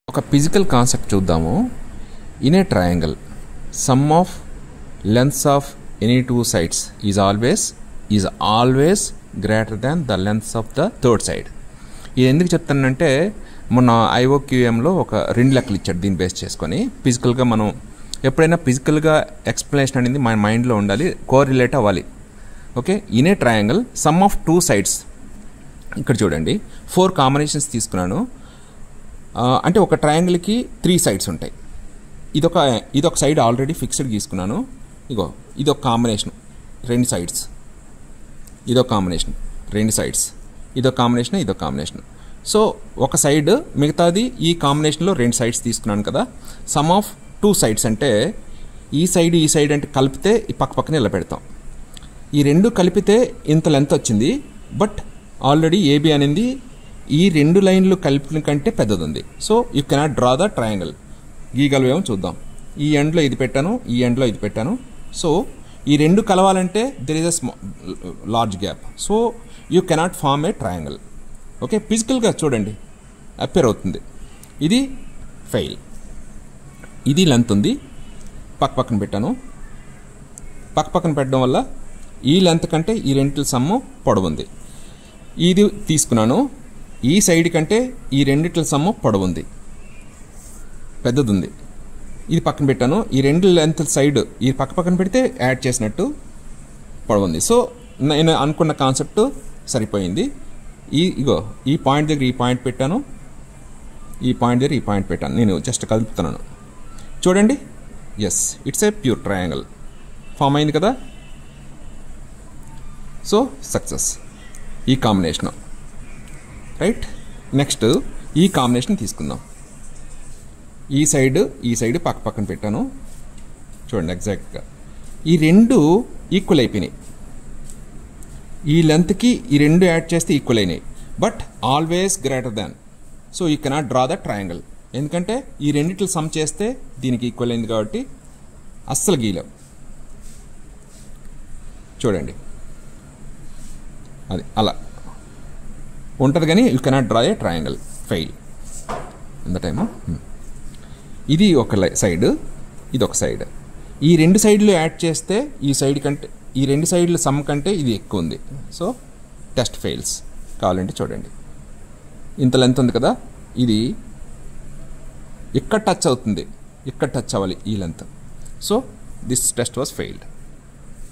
ఒక physical concept చూద్దాము. In a triangle some of lengths of any two sides is always greater than the lengths of the third side. ఇది ఎందుకు చెప్తానంటే మొన్న IOQMలో ఒక 2 లెక్కలు ఇచ్చాడు. దీన్ని బేస్ చేసుకొని ఫిజికల్గా మనం ఎప్పుడైనా ఫిజికల్గా ఎక్స్ప్లెనేషన్ అనేది మన మైండ్లో ఉండాలి, కోరిలేట్ అవ్వాలి. Okay, in a triangle some of two sides, ఇక్కడ చూడండి 4 కాంబినేషన్స్ తీసుకున్నాను. అంటే ఒక ట్రయాంగిల్కి 3 సైడ్స్ ఉంటాయి. ఇదొక సైడ్ ఆల్రెడీ ఫిక్స్డ్ గీసుకున్నాను. ఇదొక కాంబినేషన్ 2 సైడ్స్, ఇదొక కాంబినేషన్ 2 సైడ్స్, ఇదొక కాంబినేషన్. సో ఒక సైడ్, మిగతాది ఈ కాంబినేషన్లో 2 సైడ్స్ తీసుకున్నాను కదా. సమ్ ఆఫ్ 2 సైడ్స్ అంటే ఈ సైడ్ అంటే కలిపితే పక్కనే ఇలా పెడతాం. ఈ 2 కలిపితే ఇంత లెంత్ వచ్చింది. బట్ ఆల్రెడీ AB అనేది ఈ 2 లైన్లు కలిపిన కంటే పెద్దది ఉంది. So you cannot draw the triangle. గీయగలవేమో చూద్దాం. ఈ ఎండ్లో ఇది పెట్టాను, ఈ ఎండ్లో ఇది పెట్టాను. సో ఈ 2 కలవాలంటే there is a large gap. So you cannot form a triangle. Okay, ఫిజికల్గా చూడండి అపేర్ అవుతుంది. ఇది ఫెయిల్. ఇది లెంత్ ఉంది, పక్కన పెట్టాను. పక్కన పెట్టడం వల్ల ఈ లెంత్ కంటే ఈ 2 సమ్ము పొడవుంది. ఇది తీసుకున్నాను, ఈ సైడ్ కంటే ఈ 2 సమ్ము పొడవుంది, పెద్దది ఉంది. ఇది పక్కన పెట్టాను, ఈ 2 లెంత్ సైడ్ ఈ పక్కన పెడితే యాడ్ చేసినట్టు పొడవుంది. సో నేను అనుకున్న కాన్సెప్ట్ సరిపోయింది. ఈ పాయింట్ దగ్గర ఈ పాయింట్ పెట్టాను, ఈ పాయింట్ దగ్గర ఈ పాయింట్ పెట్టాను. నేను జస్ట్ కలుపుతున్నాను, చూడండి. Yes, it's a pure triangle form అయింది కదా. సో సక్సెస్ ఈ కాంబినేషన్. రైట్, నెక్స్ట్ ఈ కాంబినేషన్ తీసుకుందాం. ఈ సైడ్ పక్కన పెట్టాను, చూడండి ఎగ్జాక్ట్గా ఈ 2 ఈక్వల్ అయిపోయినాయి. ఈ లెంత్కి ఈ 2 యాడ్ చేస్తే ఈక్వల్ అయినాయి, but always greater than. So you cannot draw the triangle. ఎందుకంటే ఈ 2 సమ్ చేస్తే దీనికి ఈక్వల్ అయింది కాబట్టి అస్సలు గీయలేవు. చూడండి అది అలా ఉంటుంది, కానీ you cannot draw a triangle. Fail ఎంత టైము. ఇది ఒక సైడ్, ఇది ఒక సైడ్. ఈ 2 సైడ్లు యాడ్ చేస్తే ఈ సైడ్ కంటే ఈ 2 సైడ్లు సమ్ కంటే ఇది ఎక్కువ ఉంది. So test fails. కావాలంటే చూడండి, ఇంత లెంత్ ఉంది కదా, ఇది ఇక్కడ టచ్ అవుతుంది, ఇక్కడ టచ్ అవ్వాలి ఈ length. So this test was failed.